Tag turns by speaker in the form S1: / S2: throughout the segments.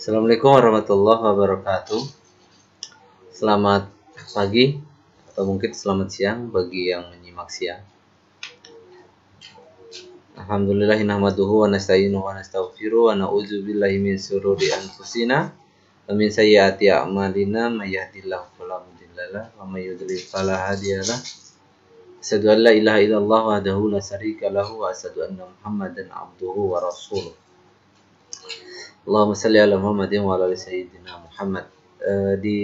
S1: Assalamualaikum warahmatullahi wabarakatuh. Selamat pagi atau mungkin selamat siang bagi yang menyimak siang. Alhamdulillahi nahmaduhu wa nasta'inuhu wa nastaghfiruh wa na'udzu billahi min syururi anfusina wa min sayyiati a'malina may yahdihillahu fala mudhillalah wa may yudlil fala hadiyalah. Asyhadu an la ilaha illallah wahdahu la syarika lahu wa asyhadu anna Muhammadan abduhu wa rasuluh. Allahumma shalli ala Muhammadin wa ala ali sayyidina Muhammad. Di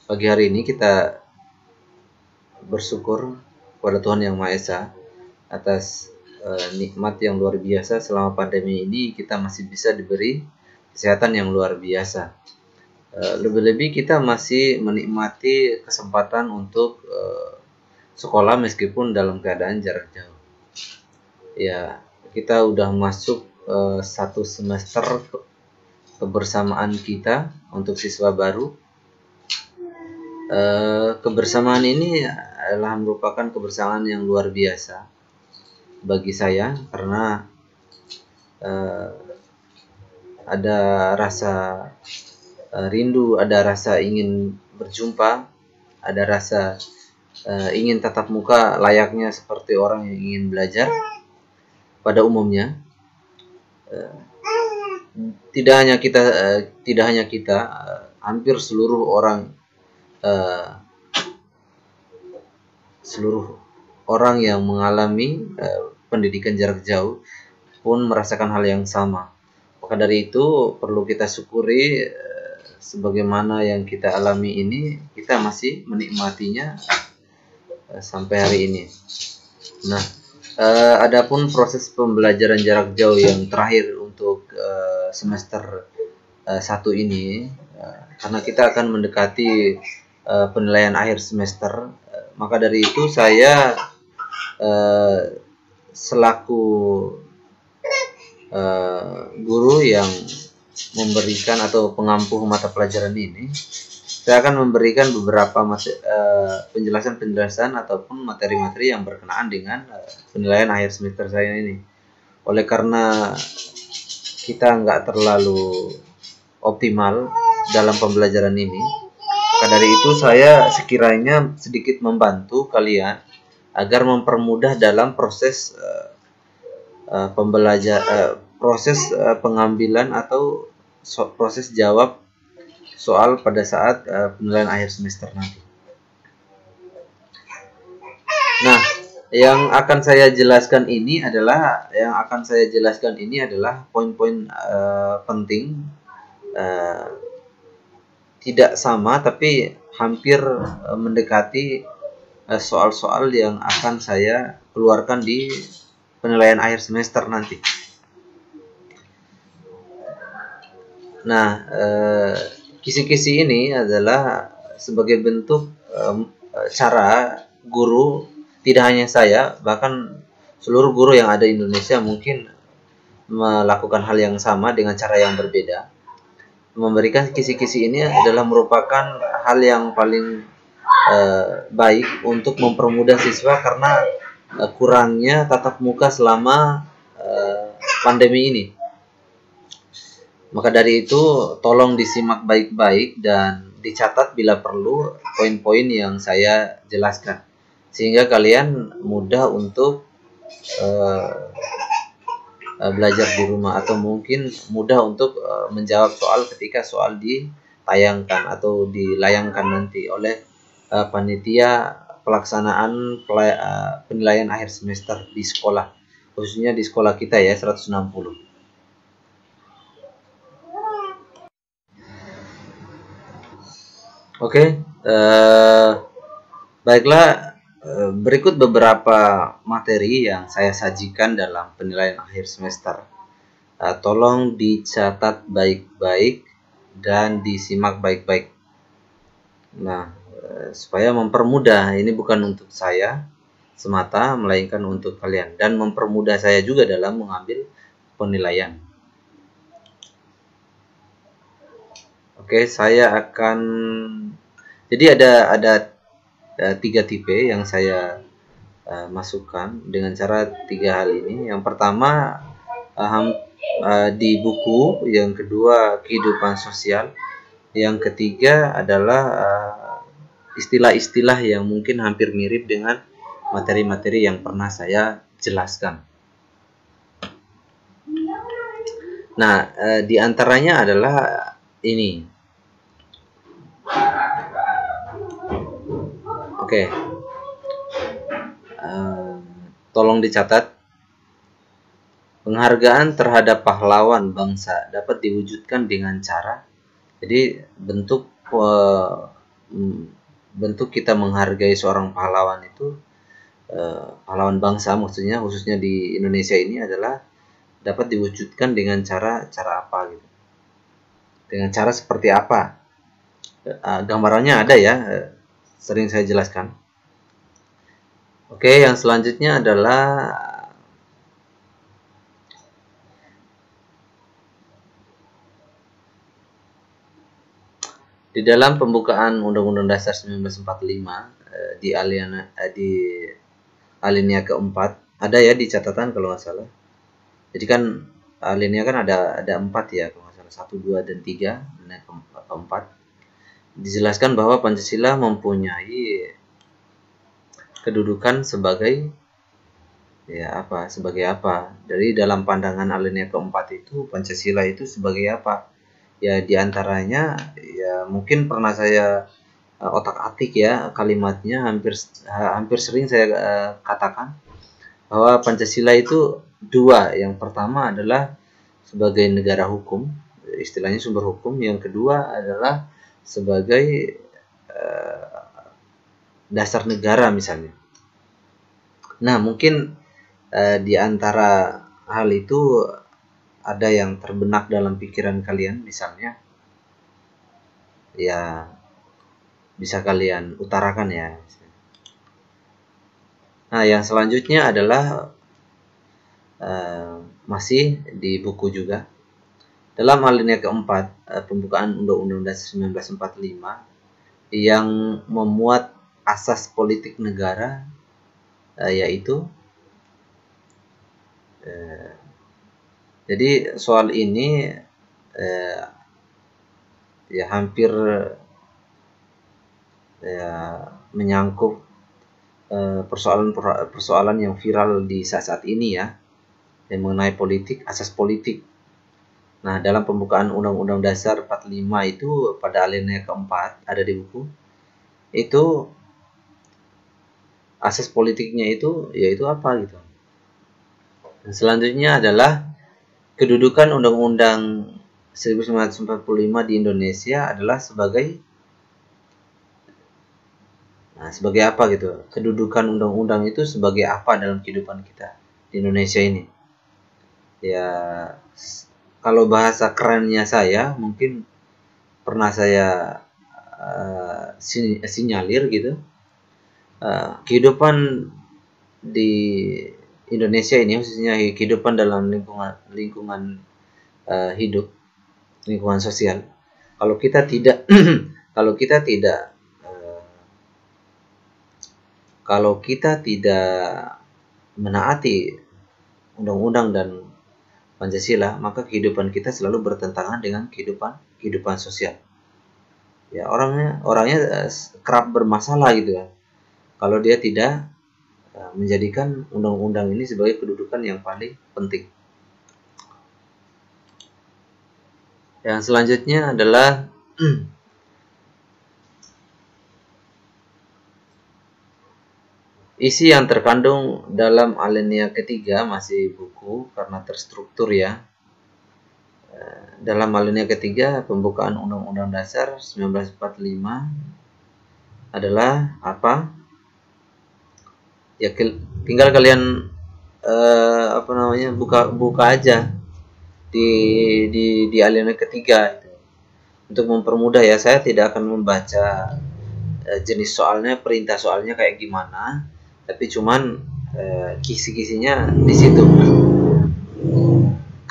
S1: pagi hari ini kita bersyukur kepada Tuhan Yang Maha Esa atas nikmat yang luar biasa. Selama pandemi ini kita masih bisa diberi kesehatan yang luar biasa. Lebih-lebih kita masih menikmati kesempatan untuk sekolah meskipun dalam keadaan jarak jauh. Ya, kita udah masuk satu semester kebersamaan kita untuk siswa baru. Kebersamaan ini adalah merupakan kebersamaan yang luar biasa bagi saya karena ada rasa rindu, ada rasa ingin berjumpa, ada rasa ingin tatap muka layaknya seperti orang yang ingin belajar pada umumnya. Tidak hanya kita, hampir seluruh orang yang mengalami pendidikan jarak jauh pun merasakan hal yang sama. Maka dari itu perlu kita syukuri sebagaimana yang kita alami ini, kita masih menikmatinya sampai hari ini. Nah, adapun proses pembelajaran jarak jauh yang terakhir untuk semester 1 ini, karena kita akan mendekati penilaian akhir semester, maka dari itu saya selaku guru yang memberikan atau pengampu mata pelajaran ini, saya akan memberikan beberapa penjelasan ataupun materi-materi yang berkenaan dengan penilaian akhir semester saya ini. Oleh karena kita nggak terlalu optimal dalam pembelajaran ini, maka dari itu saya sekiranya sedikit membantu kalian agar mempermudah dalam proses pengambilan atau proses jawab soal pada saat penilaian akhir semester nanti. Nah, yang akan saya jelaskan ini adalah poin-poin penting, tidak sama tapi hampir mendekati soal-soal yang akan saya keluarkan di penilaian akhir semester nanti. Nah, kisi-kisi ini adalah sebagai bentuk cara guru, tidak hanya saya, bahkan seluruh guru yang ada di Indonesia mungkin melakukan hal yang sama dengan cara yang berbeda. Memberikan kisi-kisi ini adalah merupakan hal yang paling baik untuk mempermudah siswa karena kurangnya tatap muka selama pandemi ini. Maka dari itu tolong disimak baik-baik dan dicatat bila perlu poin-poin yang saya jelaskan, sehingga kalian mudah untuk belajar di rumah atau mungkin mudah untuk menjawab soal ketika soal ditayangkan atau dilayangkan nanti oleh panitia pelaksanaan penilaian akhir semester di sekolah, khususnya di sekolah kita ya, 160. Oke, baiklah, berikut beberapa materi yang saya sajikan dalam penilaian akhir semester. Tolong dicatat baik-baik dan disimak baik-baik. Nah, supaya mempermudah, ini bukan untuk saya semata, melainkan untuk kalian, dan mempermudah saya juga dalam mengambil penilaian. Oke, saya akan, jadi ada 3 tipe yang saya masukkan dengan cara 3 hal ini. Yang pertama, di buku, yang kedua kehidupan sosial, yang ketiga adalah istilah-istilah yang mungkin hampir mirip dengan materi-materi yang pernah saya jelaskan. Nah, di antaranya adalah ini. Oke. Tolong dicatat. Penghargaan terhadap pahlawan bangsa dapat diwujudkan dengan cara, jadi bentuk kita menghargai seorang pahlawan itu, pahlawan bangsa maksudnya, khususnya di Indonesia ini adalah dapat diwujudkan dengan cara apa gitu, dengan cara seperti apa. Gambarannya ada ya, sering saya jelaskan. Oke, yang selanjutnya adalah di dalam pembukaan Undang-Undang Dasar 1945 di alinea keempat, ada ya di catatan kalau nggak salah. Jadi kan alinea kan ada 4 ya kalau nggak salah, 1, 2, dan 3. Alinea keempat dijelaskan bahwa Pancasila mempunyai kedudukan sebagai sebagai apa. Dari dalam pandangan alinea keempat itu, Pancasila itu sebagai apa? Ya diantaranya ya mungkin pernah saya otak-atik ya kalimatnya, hampir sering saya katakan bahwa Pancasila itu dua. Yang pertama adalah sebagai negara hukum, istilahnya sumber hukum. Yang kedua adalah sebagai dasar negara misalnya. Nah, mungkin di antara hal itu ada yang terbenak dalam pikiran kalian, misalnya ya bisa kalian utarakan ya. Nah, yang selanjutnya adalah masih di buku juga. Dalam alinea keempat pembukaan Undang-Undang Dasar 1945 yang memuat asas politik negara, yaitu jadi soal ini ya hampir menyangkut persoalan yang viral di saat ini ya, yang mengenai politik, asas politik. Nah, dalam pembukaan Undang-Undang Dasar 45 itu pada alinea keempat ada di buku, itu asas politiknya itu yaitu apa gitu. Dan selanjutnya adalah kedudukan Undang-Undang 1945 di Indonesia adalah sebagai apa gitu. Kedudukan undang-undang itu sebagai apa dalam kehidupan kita di Indonesia ini. Ya, kalau bahasa kerennya saya mungkin pernah saya sinyalir gitu. Kehidupan di Indonesia ini, khususnya kehidupan dalam lingkungan hidup, lingkungan sosial, kalau kita tidak kalau kita tidak menaati undang-undang dan Pancasila, maka kehidupan kita selalu bertentangan dengan kehidupan sosial. Ya, orangnya kerap bermasalah gitu ya, kalau dia tidak menjadikan undang-undang ini sebagai kedudukan yang paling penting. Yang selanjutnya adalah isi yang terkandung dalam alinea ketiga, masih buku karena terstruktur ya. Dalam alinea ketiga pembukaan Undang-Undang Dasar 1945 adalah apa? Ya tinggal kalian buka aja di alinea ketiga itu. Untuk mempermudah ya, saya tidak akan membaca jenis soalnya, perintah soalnya kayak gimana, tapi cuman kisi-kisinya di situ.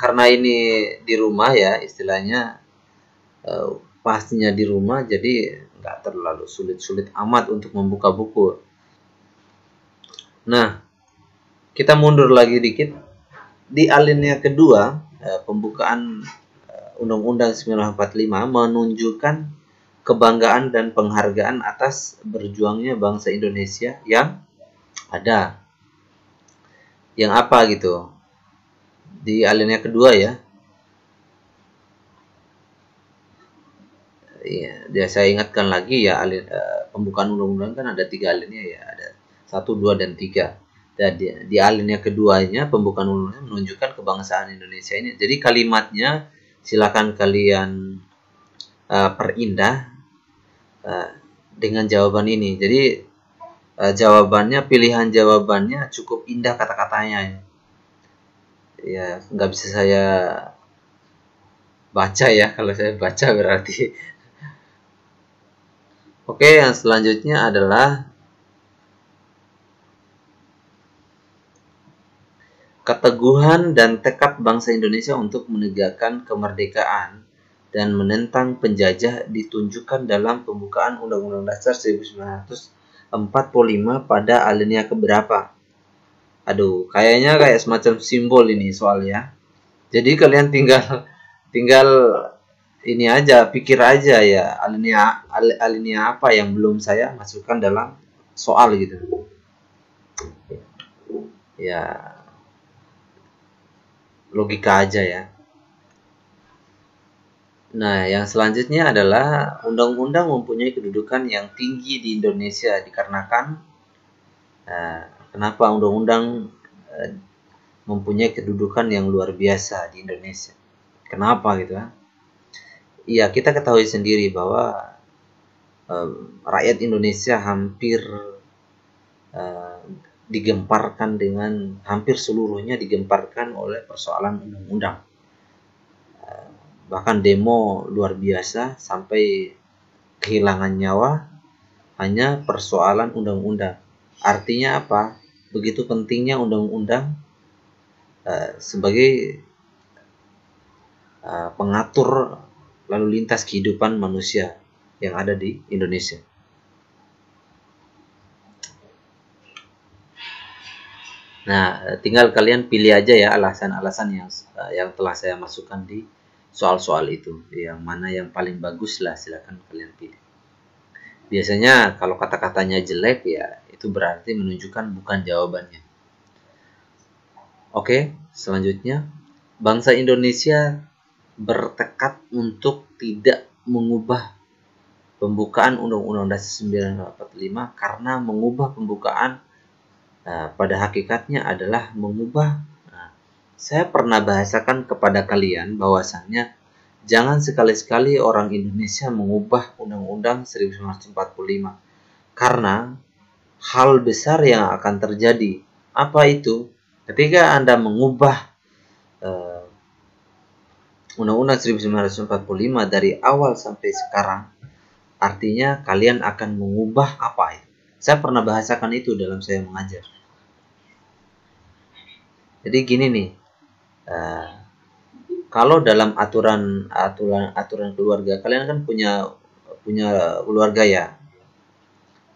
S1: Karena ini di rumah ya, istilahnya pastinya di rumah, jadi nggak terlalu sulit-sulit amat untuk membuka buku. Nah, kita mundur lagi dikit. Di alinea kedua pembukaan Undang-Undang 1945 menunjukkan kebanggaan dan penghargaan atas berjuangnya bangsa Indonesia yang ada. Yang apa gitu? Di alinea kedua ya. Ya, saya ingatkan lagi ya, pembukaan undang-undang kan ada 3 alinea ya, ada 1, 2, dan 3. Dan di alinea keduanya pembukaan undang-undang menunjukkan kebangsaan Indonesia ini. Jadi kalimatnya silakan kalian perindah dengan jawaban ini. Jadi pilihan jawabannya cukup indah kata-katanya. Ya, nggak bisa saya baca ya, kalau saya baca berarti. Oke, yang selanjutnya adalah keteguhan dan tekad bangsa Indonesia untuk menegakkan kemerdekaan dan menentang penjajah ditunjukkan dalam pembukaan Undang-Undang Dasar 1945 pada alinea keberapa? Aduh, kayaknya kayak semacam simbol ini soalnya. Jadi kalian tinggal ini aja, pikir aja ya, alinea apa yang belum saya masukkan dalam soal gitu. Ya, logika aja ya. Nah, yang selanjutnya adalah undang-undang mempunyai kedudukan yang tinggi di Indonesia dikarenakan kenapa undang-undang mempunyai kedudukan yang luar biasa di Indonesia. Kenapa gitu ya? Iya, kita ketahui sendiri bahwa rakyat Indonesia hampir digemparkan hampir seluruhnya digemparkan oleh persoalan undang-undang. Bahkan demo luar biasa sampai kehilangan nyawa hanya persoalan undang-undang. Artinya apa? Begitu pentingnya undang-undang sebagai pengatur lalu lintas kehidupan manusia yang ada di Indonesia. Nah, tinggal kalian pilih aja ya alasan-alasan yang telah saya masukkan di soal-soal itu. Yang mana yang paling bagus lah, silakan kalian pilih. Biasanya kalau kata-katanya jelek ya itu berarti menunjukkan bukan jawabannya. Oke, selanjutnya bangsa Indonesia bertekad untuk tidak mengubah pembukaan Undang-Undang Dasar 1945 karena mengubah pembukaan pada hakikatnya adalah mengubah. Saya pernah bahasakan kepada kalian bahwasannya jangan sekali-sekali orang Indonesia mengubah Undang-Undang 1945 karena hal besar yang akan terjadi. Apa itu? Ketika Anda mengubah Undang-Undang 1945 dari awal sampai sekarang, artinya kalian akan mengubah apa itu? Saya pernah bahasakan itu dalam saya mengajar. Jadi gini nih, kalau dalam aturan keluarga, kalian kan punya keluarga ya.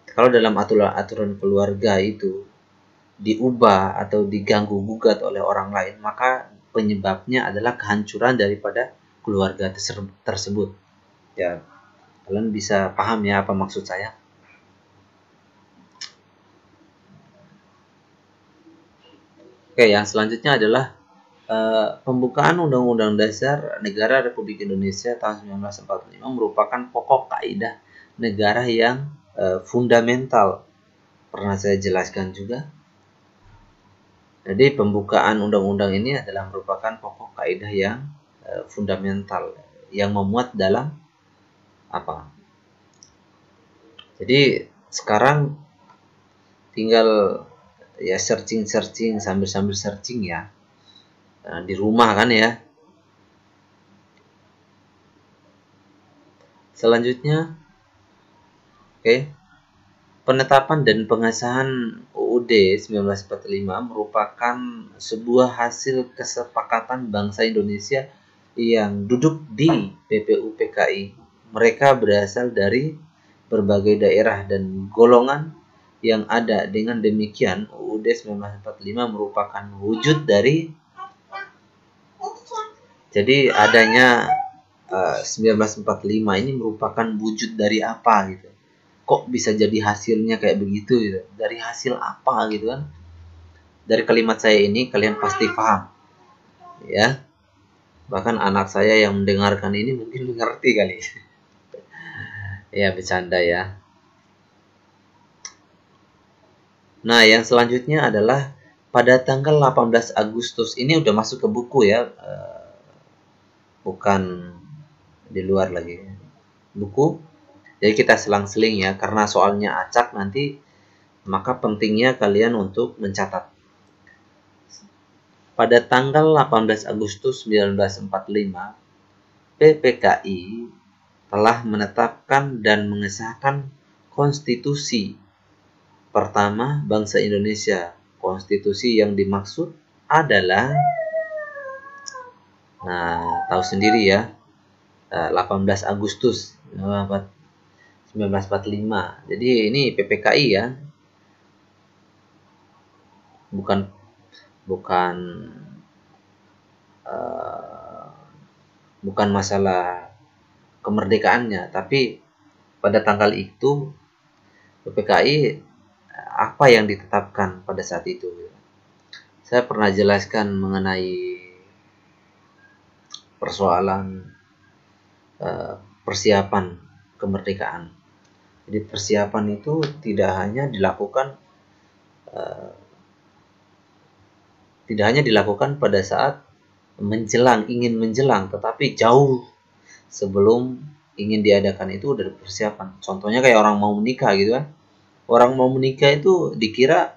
S1: Kalau dalam aturan keluarga itu diubah atau diganggu gugat oleh orang lain, maka penyebabnya adalah kehancuran daripada keluarga tersebut. Ya, kalian bisa paham ya apa maksud saya? Oke, yang selanjutnya adalah pembukaan Undang-Undang Dasar Negara Republik Indonesia tahun 1945 merupakan pokok kaidah negara yang fundamental. Pernah saya jelaskan juga. Jadi pembukaan undang-undang ini adalah merupakan pokok kaidah yang fundamental yang memuat dalam apa? Jadi sekarang tinggal ya searching sambil searching ya di rumah kan ya. Selanjutnya, oke. Penetapan dan pengesahan UUD 1945 merupakan sebuah hasil kesepakatan bangsa Indonesia yang duduk di PPUPKI. Mereka berasal dari berbagai daerah dan golongan yang ada. Dengan demikian, UUD 1945 merupakan wujud dari Jadi adanya 1945 ini merupakan wujud dari apa gitu. Kok bisa jadi hasilnya kayak begitu gitu. Dari hasil apa gitu kan. Dari kalimat saya ini kalian pasti paham. Ya. Bahkan anak saya yang mendengarkan ini mungkin mengerti kali. Ya, bercanda ya. Nah, yang selanjutnya adalah pada tanggal 18 Agustus. Ini udah masuk ke buku ya. Bukan di luar lagi. Buku. Jadi kita selang-seling ya. Karena soalnya acak nanti, maka pentingnya kalian untuk mencatat. Pada tanggal 18 Agustus 1945, PPKI telah menetapkan dan mengesahkan konstitusi pertama bangsa Indonesia. Konstitusi yang dimaksud adalah, nah tahu sendiri ya, 18 Agustus 1945. Jadi ini PPKI ya, bukan bukan uh, bukan masalah kemerdekaannya, tapi pada tanggal itu PPKI apa yang ditetapkan pada saat itu. Saya pernah jelaskan mengenai persoalan persiapan kemerdekaan. Jadi persiapan itu tidak hanya dilakukan pada saat ingin menjelang, tetapi jauh sebelum ingin diadakan itu udah persiapan. Contohnya kayak orang mau menikah gitu kan. Orang mau menikah itu dikira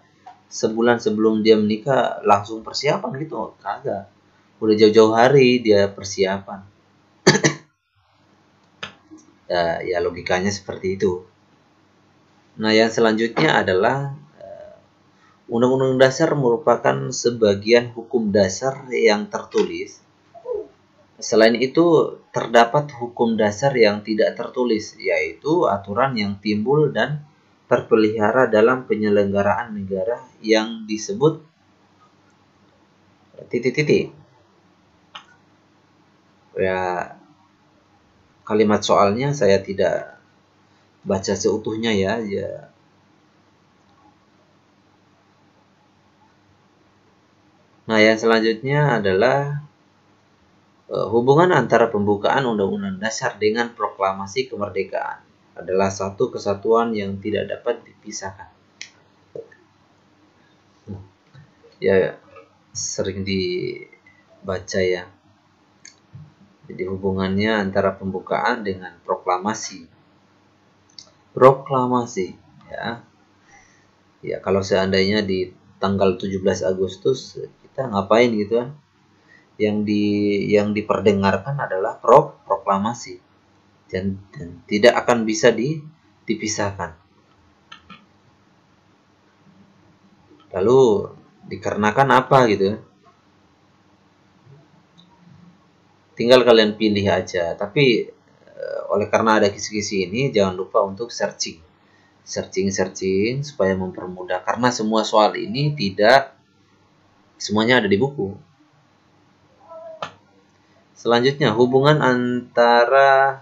S1: sebulan sebelum dia menikah langsung persiapan gitu. Kagak. Udah jauh-jauh hari dia persiapan. Ya logikanya seperti itu. Nah, yang selanjutnya adalah Undang-Undang Dasar merupakan sebagian hukum dasar yang tertulis. Selain itu, terdapat hukum dasar yang tidak tertulis, yaitu aturan yang timbul dan terpelihara dalam penyelenggaraan negara yang disebut titik-titik. Ya, kalimat soalnya saya tidak baca seutuhnya ya. Nah, yang selanjutnya adalah hubungan antara pembukaan Undang-Undang Dasar dengan proklamasi kemerdekaan adalah satu kesatuan yang tidak dapat dipisahkan. Ya, sering dibaca ya. Jadi hubungannya antara pembukaan dengan proklamasi. Proklamasi ya. Ya, kalau seandainya di tanggal 17 Agustus kita ngapain gitu kan? Yang diperdengarkan adalah proklamasi dan tidak akan bisa dipisahkan. Lalu dikarenakan apa gitu? Tinggal kalian pilih aja. Tapi oleh karena ada kisi-kisi ini, jangan lupa untuk searching supaya mempermudah. Karena semua soal ini tidak semuanya ada di buku. Selanjutnya, hubungan antara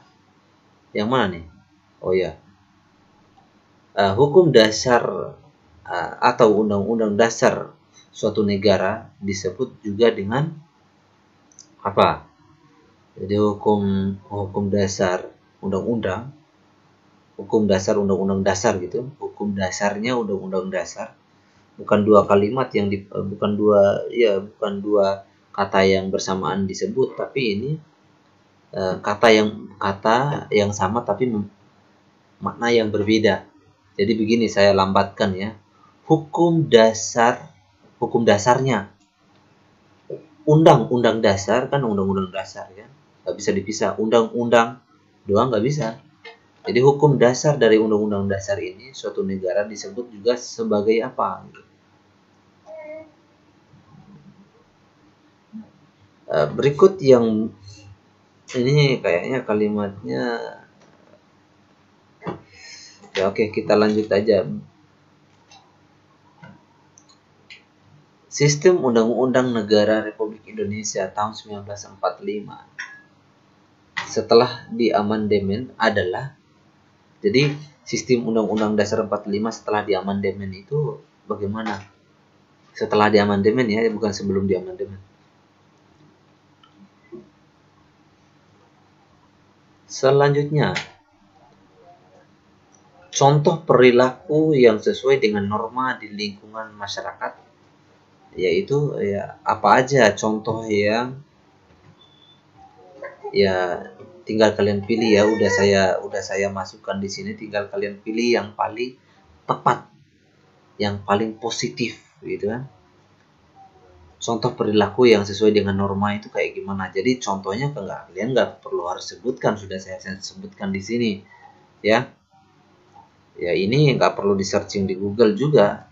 S1: yang mana nih? Oh ya, hukum dasar atau undang-undang dasar suatu negara disebut juga dengan apa? Jadi hukum dasar undang-undang, hukum dasar undang-undang dasar gitu, hukum dasarnya undang-undang dasar, bukan dua kalimat yang bukan dua kata yang bersamaan disebut, tapi ini kata yang sama tapi makna yang berbeda. Jadi begini saya lambatkan ya. Hukum dasarnya. Undang-undang dasar kan undang-undang dasar ya. Nggak bisa dipisah. Undang-undang doang nggak bisa. Jadi hukum dasar dari undang-undang dasar ini suatu negara disebut juga sebagai apa? Berikut yang ini kayaknya kalimatnya ya, oke kita lanjut aja. Sistem Undang-Undang Negara Republik Indonesia tahun 1945 setelah diamandemen adalah, jadi sistem Undang-Undang Dasar 45 setelah diamandemen itu bagaimana? Setelah diamandemen ya, bukan sebelum diamandemen. Selanjutnya, contoh perilaku yang sesuai dengan norma di lingkungan masyarakat, yaitu ya apa aja contoh yang ya tinggal kalian pilih ya, udah saya masukkan di sini, tinggal kalian pilih yang paling tepat, yang paling positif gitu kan. Contoh perilaku yang sesuai dengan norma itu kayak gimana. Jadi contohnya kalian nggak perlu harus sebutkan, sudah saya sebutkan di sini ya. Ya ini nggak perlu di searching di Google juga,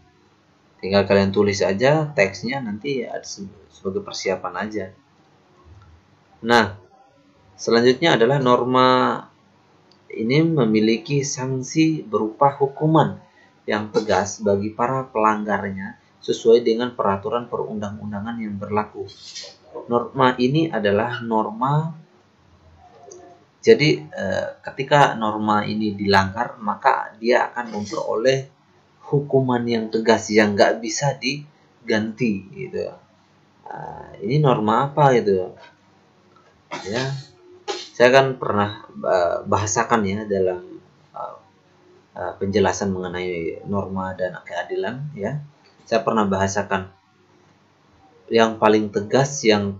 S1: tinggal kalian tulis aja teksnya, nanti ada sebagai persiapan aja. Nah, selanjutnya adalah norma ini memiliki sanksi berupa hukuman yang tegas bagi para pelanggarnya sesuai dengan peraturan perundang-undangan yang berlaku. Norma ini adalah norma, jadi ketika norma ini dilanggar maka dia akan memperoleh hukuman yang tegas yang nggak bisa diganti gitu. Ini norma apa gitu ya, saya kan pernah bahasakan ya dalam penjelasan mengenai norma dan keadilan ya. Saya pernah bahasakan yang paling tegas, yang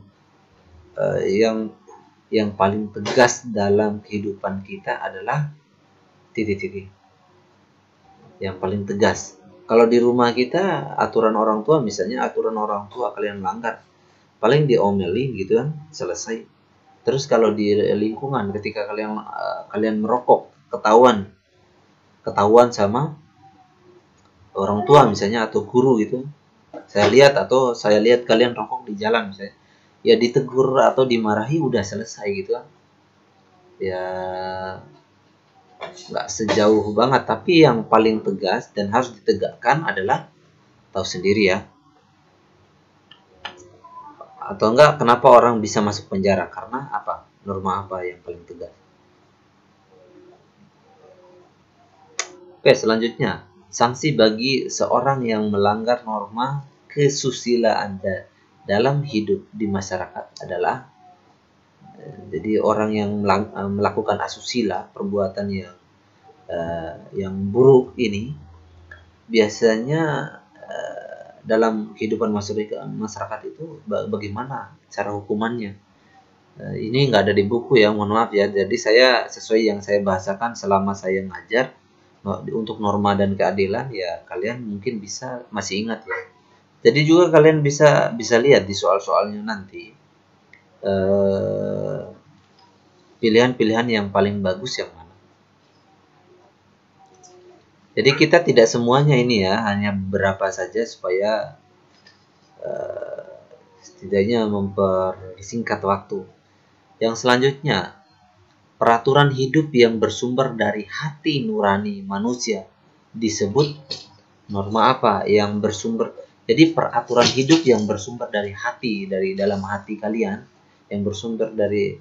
S1: paling tegas dalam kehidupan kita adalah titik-titik. Yang paling tegas. Kalau di rumah kita aturan orang tua, misalnya aturan orang tua kalian langgar, paling diomelin gitu kan, selesai. Terus kalau di lingkungan ketika kalian merokok, ketahuan sama orang tua misalnya atau guru gitu, saya lihat kalian rokok di jalan misalnya, ya ditegur atau dimarahi udah selesai gitu kan. Ya nggak sejauh banget, tapi yang paling tegas dan harus ditegakkan adalah, tahu sendiri ya, atau enggak kenapa orang bisa masuk penjara, karena apa, norma apa yang paling tegas. Oke, selanjutnya, sanksi bagi seorang yang melanggar norma kesusilaan dalam hidup di masyarakat adalah, jadi orang yang melakukan asusila, perbuatan yang buruk ini, biasanya dalam kehidupan masyarakat itu bagaimana cara hukumannya. Ini nggak ada di buku ya, mohon maaf ya. Jadi saya sesuai yang saya bahasakan selama saya ngajar untuk norma dan keadilan ya, kalian mungkin masih ingat ya. Jadi juga kalian bisa lihat di soal-soalnya nanti pilihan-pilihan yang paling bagus yang mana. Jadi kita tidak semuanya ini ya, hanya beberapa saja supaya setidaknya mempersingkat waktu. Yang selanjutnya, peraturan hidup yang bersumber dari hati nurani manusia disebut norma apa? Yang bersumber, jadi peraturan hidup yang bersumber dari hati, dari dalam hati kalian, yang bersumber dari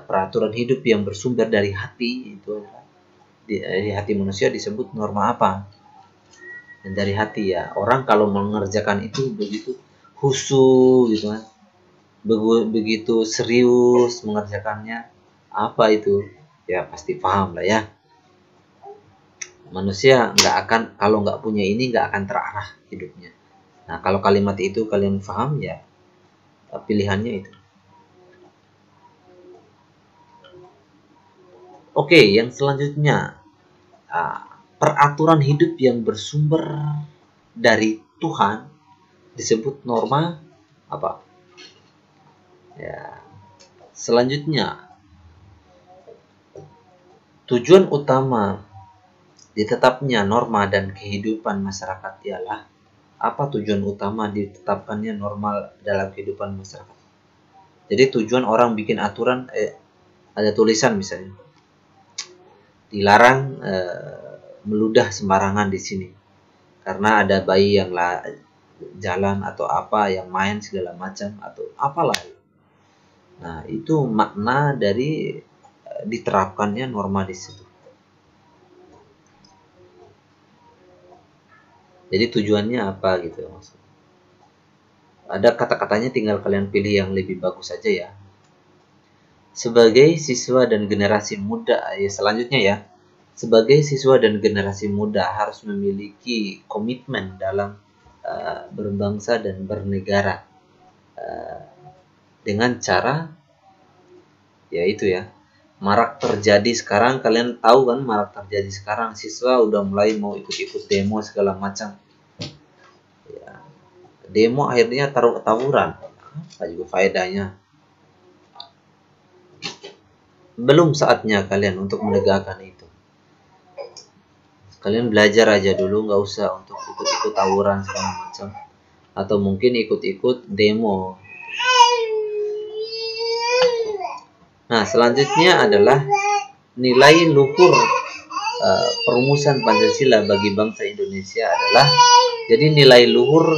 S1: peraturan hidup yang bersumber dari hati, itu di hati manusia disebut norma apa? Dan dari hati ya, orang kalau mengerjakan itu begitu khusyuk gitu kan, begitu serius mengerjakannya, apa itu ya pasti paham lah ya. Manusia nggak akan, kalau nggak punya ini nggak akan terarah hidupnya. Nah kalau kalimat itu kalian paham ya, pilihannya itu. Oke, yang selanjutnya, peraturan hidup yang bersumber dari Tuhan disebut norma apa? Ya. Selanjutnya, tujuan utama ditetapnya norma dan kehidupan masyarakat ialah apa? Tujuan utama ditetapkannya norma dalam kehidupan masyarakat. Jadi tujuan orang bikin aturan, ada tulisan misalnya, dilarang meludah sembarangan di sini karena ada bayi yang jalan atau apa yang main segala macam atau apalah. Nah, itu makna dari diterapkannya norma di situ. Jadi tujuannya apa gitu maksudnya. Ada kata-katanya, tinggal kalian pilih yang lebih bagus saja ya. Sebagai siswa dan generasi muda, selanjutnya ya. Sebagai siswa dan generasi muda harus memiliki komitmen dalam berbangsa dan bernegara dengan cara yaitu ya, marak terjadi sekarang, kalian tahu kan, marak terjadi sekarang siswa udah mulai mau ikut-ikut demo segala macam ya, demo akhirnya tawuran, apa juga faedahnya. Belum saatnya kalian untuk menegakkan itu. Kalian belajar aja dulu, nggak usah untuk ikut-ikut tawuran segala macam, atau mungkin ikut-ikut demo. Nah, selanjutnya adalah nilai luhur perumusan Pancasila bagi bangsa Indonesia adalah, jadi nilai luhur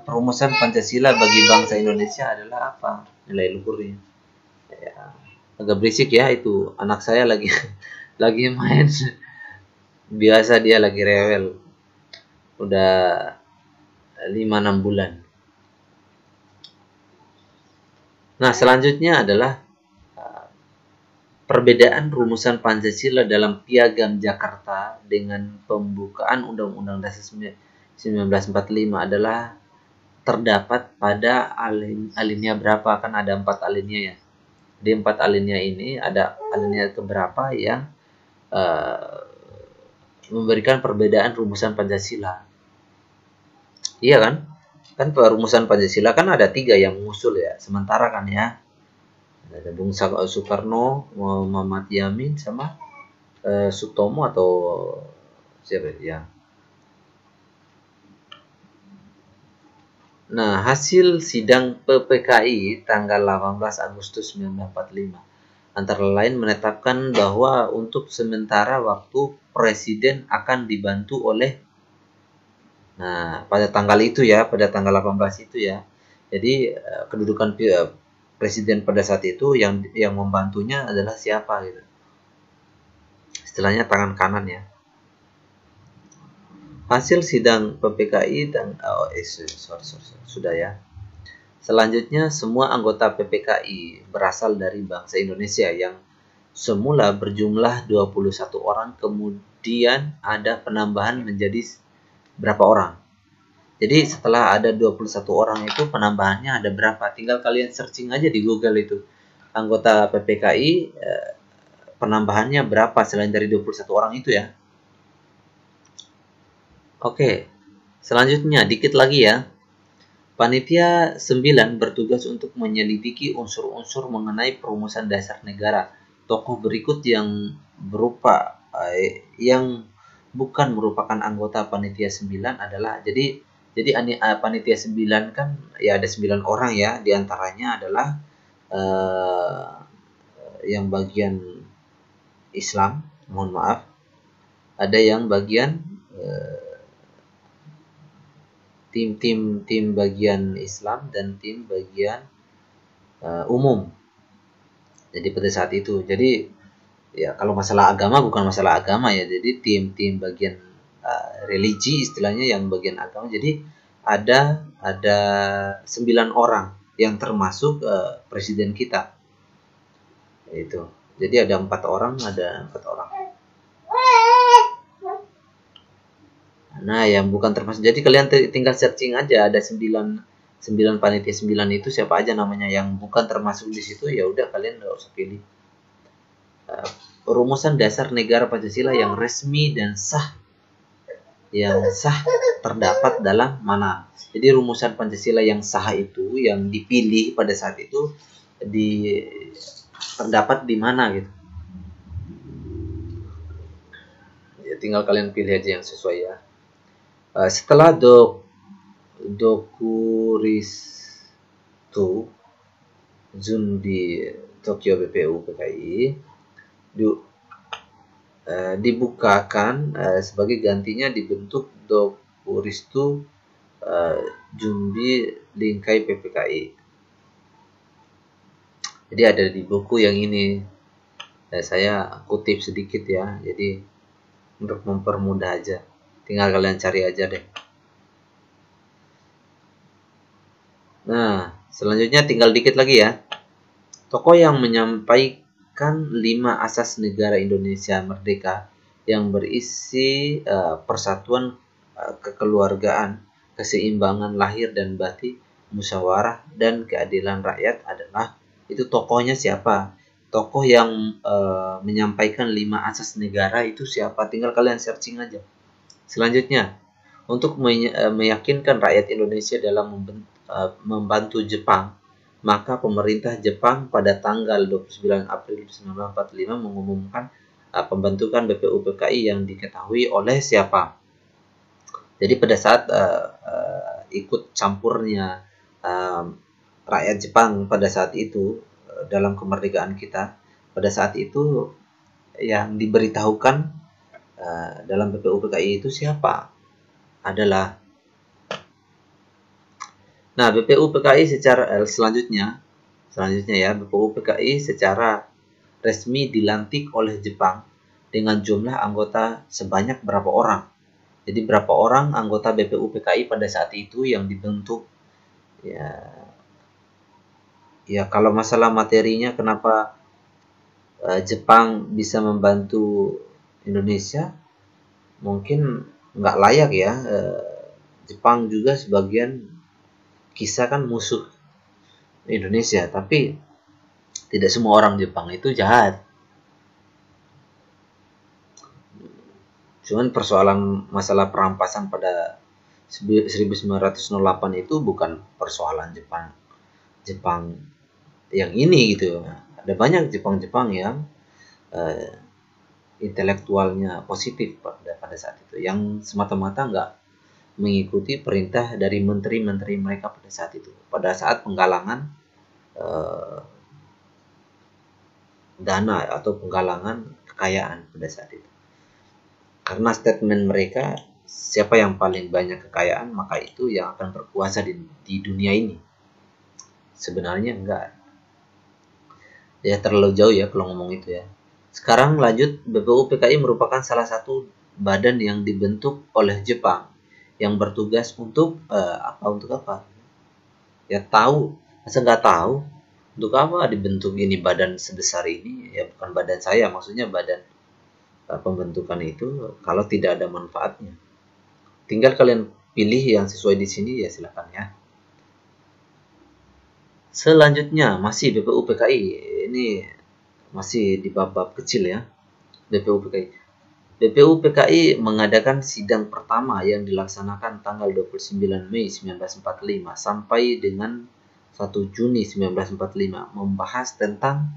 S1: perumusan Pancasila bagi bangsa Indonesia adalah apa? Nilai luhurnya. Ya, agak berisik ya, itu anak saya lagi lagi main. Biasa dia lagi rewel. Udah 5-6 bulan. Nah, selanjutnya adalah perbedaan rumusan Pancasila dalam Piagam Jakarta dengan pembukaan Undang-Undang Dasar 1945 adalah terdapat pada alinea berapa, kan ada 4 alinea ya. Di 4 alinea ini ada alinea keberapa yang memberikan perbedaan rumusan Pancasila. Iya kan? Kan perumusan Pancasila kan ada 3 yang mengusul ya. Sementara kan ya, ada Bung Soekarno, Muhammad Yamin, sama Sutomo atau siapa ya. Nah, hasil sidang PPKI tanggal 18 Agustus 1945 antara lain menetapkan bahwa untuk sementara waktu Presiden akan dibantu oleh, nah pada tanggal itu ya, pada tanggal 18 itu ya. Jadi kedudukan Presiden pada saat itu yang membantunya adalah siapa gitu. Istilahnya tangan kanan ya. Hasil sidang PPKI dan sudah ya. Selanjutnya, semua anggota PPKI berasal dari bangsa Indonesia yang semula berjumlah 21 orang, kemudian ada penambahan menjadi berapa orang. Jadi setelah ada 21 orang itu penambahannya ada berapa? Tinggal kalian searching aja di Google itu. Anggota PPKI penambahannya berapa selain dari 21 orang itu ya. Oke, selanjutnya dikit lagi ya. Panitia 9 bertugas untuk menyelidiki unsur-unsur mengenai perumusan dasar negara. Tokoh berikut yang berupa yang bukan merupakan anggota Panitia 9 adalah, jadi Panitia 9 kan ya ada 9 orang ya, diantaranya adalah yang bagian Islam, mohon maaf, ada yang bagian tim bagian Islam dan tim bagian umum. Jadi pada saat itu, jadi ya kalau masalah agama bukan masalah agama ya, jadi tim bagian religi istilahnya yang bagian agama. Jadi ada 9 orang yang termasuk presiden kita. Itu. Jadi ada 4 orang. Nah, yang bukan termasuk. Jadi kalian tinggal searching aja, ada 9 panitia 9 itu siapa aja namanya, yang bukan termasuk di situ ya udah kalian enggak usah pilih. Perumusan dasar negara Pancasila yang resmi dan sah. Yang sah terdapat dalam mana? Jadi rumusan Pancasila yang sah itu, yang dipilih pada saat itu terdapat di mana gitu. Ya tinggal kalian pilih aja yang sesuai ya. Setelah Dokuristu Jun di Tokyo BPU PKI dibukakan, sebagai gantinya dibentuk Dokuristu Jumbi Lingkai PPKI. Jadi ada di buku yang ini. Saya kutip sedikit ya. Jadi untuk mempermudah aja. Tinggal kalian cari aja deh. Nah, selanjutnya tinggal dikit lagi ya. Tokoh yang menyampaikan 5 asas negara Indonesia merdeka yang berisi persatuan, kekeluargaan, keseimbangan lahir dan batin, musyawarah dan keadilan rakyat adalah, itu tokohnya siapa? Tokoh yang menyampaikan 5 asas negara itu siapa? Tinggal kalian searching aja. Selanjutnya, untuk meyakinkan rakyat Indonesia dalam membantu Jepang, maka pemerintah Jepang pada tanggal 29 April 1945 mengumumkan pembentukan BPUPKI yang diketahui oleh siapa? Jadi pada saat ikut campurnya rakyat Jepang pada saat itu dalam kemerdekaan kita, pada saat itu yang diberitahukan dalam BPUPKI itu siapa? Adalah, nah, BPUPKI secara selanjutnya ya, BPUPKI secara resmi dilantik oleh Jepang dengan jumlah anggota sebanyak berapa orang. Jadi berapa orang anggota BPUPKI pada saat itu yang dibentuk ya. Ya kalau masalah materinya kenapa Jepang bisa membantu Indonesia, mungkin nggak layak ya. Jepang juga sebagian kisah kan musuh Indonesia, tapi tidak semua orang Jepang itu jahat. Cuman persoalan masalah perampasan pada 1908 itu bukan persoalan Jepang yang ini gitu. Ada banyak Jepang yang intelektualnya positif pada saat itu, yang semata-mata nggak mengikuti perintah dari menteri-menteri mereka pada saat itu, pada saat penggalangan dana atau penggalangan kekayaan pada saat itu. Karena statement mereka, siapa yang paling banyak kekayaan maka itu yang akan berkuasa di dunia ini. Sebenarnya enggak ya, terlalu jauh ya kalau ngomong itu ya. Sekarang lanjut, BPUPKI merupakan salah satu badan yang dibentuk oleh Jepang yang bertugas untuk untuk apa? Ya tahu, masa nggak tahu untuk apa dibentuk ini badan sebesar ini? Ya bukan badan saya, maksudnya badan pembentukan itu kalau tidak ada manfaatnya. Tinggal kalian pilih yang sesuai di sini ya, silakan ya. Selanjutnya masih BPUPKI, ini masih di bab-bab kecil ya. BPUPKI mengadakan sidang pertama yang dilaksanakan tanggal 29 Mei 1945 sampai dengan 1 Juni 1945, membahas tentang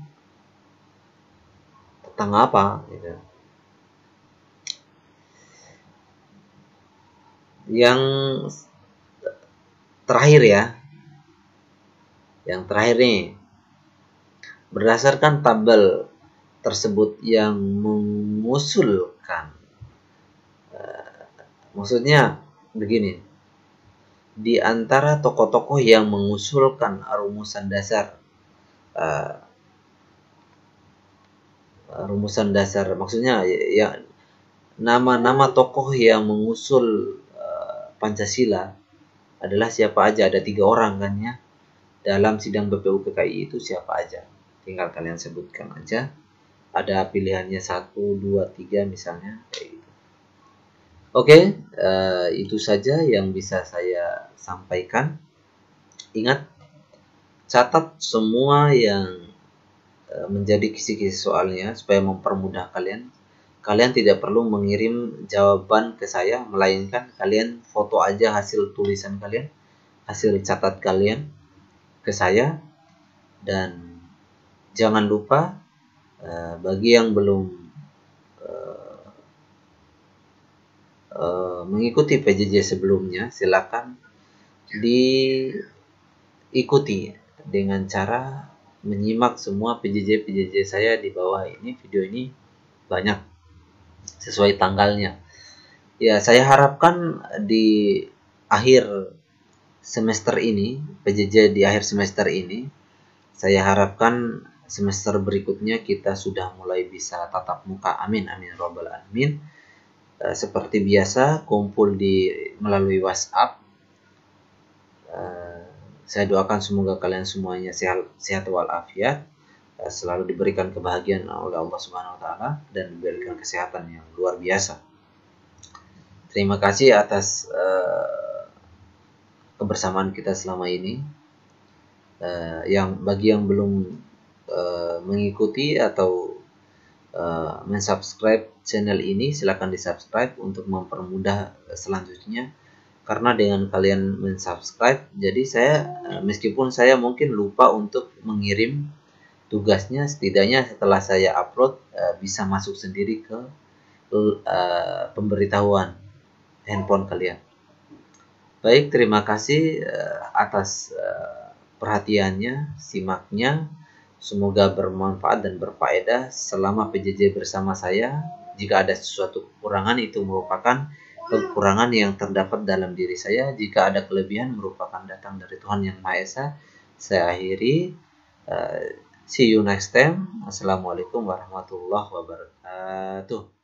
S1: apa gitu. Yang terakhir ya, yang terakhir nih, berdasarkan tabel tersebut yang mengusulkan, maksudnya begini, di antara tokoh-tokoh yang mengusulkan rumusan dasar, maksudnya ya nama-nama tokoh yang mengusul Pancasila adalah siapa aja. Ada 3 orang kan ya. Dalam sidang BPUPKI itu siapa aja, tinggal kalian sebutkan aja. Ada pilihannya 1, 2, 3 misalnya kayak gitu. Oke, itu saja yang bisa saya sampaikan. Ingat, catat semua yang menjadi kisi-kisi soalnya supaya mempermudah kalian. Kalian tidak perlu mengirim jawaban ke saya, melainkan kalian foto aja hasil tulisan kalian, hasil catat kalian ke saya. Dan jangan lupa, bagi yang belum mengikuti PJJ sebelumnya, silakan diikuti dengan cara menyimak semua PJJ saya di bawah ini. Video ini banyak sesuai tanggalnya. Ya, saya harapkan di akhir semester ini, PJJ di akhir semester ini, saya harapkan semester berikutnya kita sudah mulai bisa tatap muka. Amin, amin, robbal alamin. Seperti biasa, kumpul melalui WhatsApp. Saya doakan semoga kalian semuanya sehat walafiat, selalu diberikan kebahagiaan oleh Allah Subhanahu wa taala dan diberikan kesehatan yang luar biasa. Terima kasih atas kebersamaan kita selama ini. Yang bagi yang belum mengikuti atau mensubscribe channel ini, silakan di-subscribe untuk mempermudah selanjutnya. Karena dengan kalian mensubscribe, jadi saya meskipun saya mungkin lupa untuk mengirim tugasnya, setidaknya setelah saya upload bisa masuk sendiri ke pemberitahuan handphone kalian. Baik, terima kasih atas perhatiannya, simaknya. Semoga bermanfaat dan berfaedah selama PJJ bersama saya. Jika ada sesuatu kekurangan, itu merupakan kekurangan yang terdapat dalam diri saya. Jika ada kelebihan, merupakan datang dari Tuhan Yang Maha Esa. Saya akhiri. See you next time. Assalamualaikum warahmatullahi wabarakatuh.